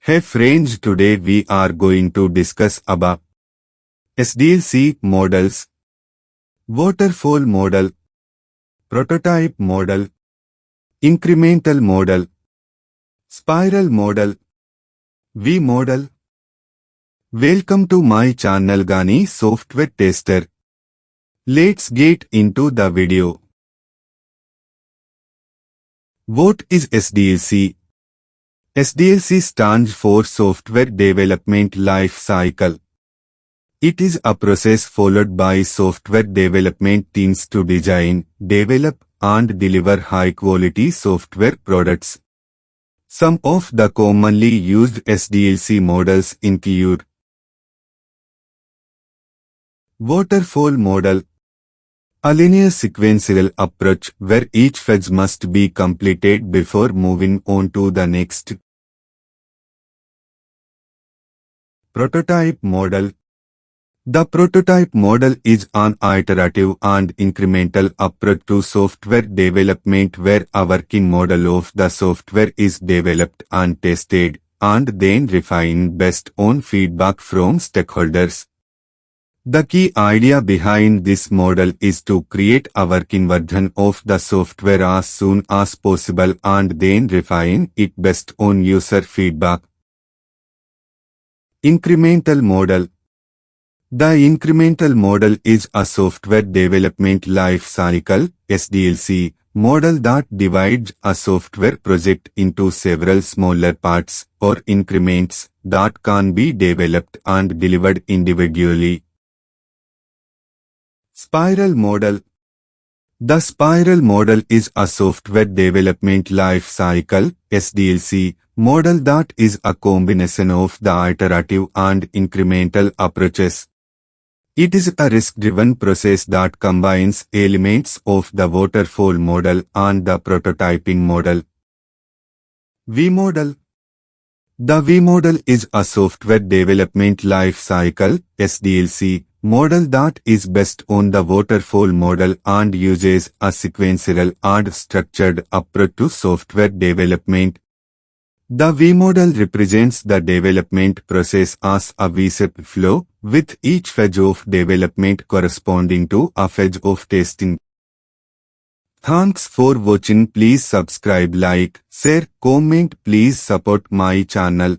Hey friends, today we are going to discuss about SDLC models, waterfall model, prototype model, incremental model, spiral model, V model. Welcome to my channel ganisoftwaretester. Let's get into the video. What is SDLC? SDLC stands for Software Development Life Cycle. It is a process followed by software development teams to design, develop, and deliver high-quality software products. Some of the commonly used SDLC models include waterfall model, a linear sequential approach where each phase must be completed before moving on to the next. Prototype model. The prototype model is an iterative and incremental approach to software development where a working model of the software is developed and tested, and then refined based on feedback from stakeholders. The key idea behind this model is to create a working version of the software as soon as possible and then refine it based on user feedback. Incremental model. The incremental model is a software development life cycle (SDLC) model that divides a software project into several smaller parts or increments that can be developed and delivered individually. Spiral model. The spiral model is a software development life cycle (SDLC) model that is a combination of the iterative and incremental approaches. It is a risk-driven process that combines elements of the waterfall model and the prototyping model. V model. The V model is a software development life cycle (SDLC) model that is based on the waterfall model and uses a sequential and structured approach to software development. The V model represents the development process as a V-shaped flow, with each phase of development corresponding to a phase of testing. Thanks for watching. Please subscribe, like, share, comment. Please support my channel.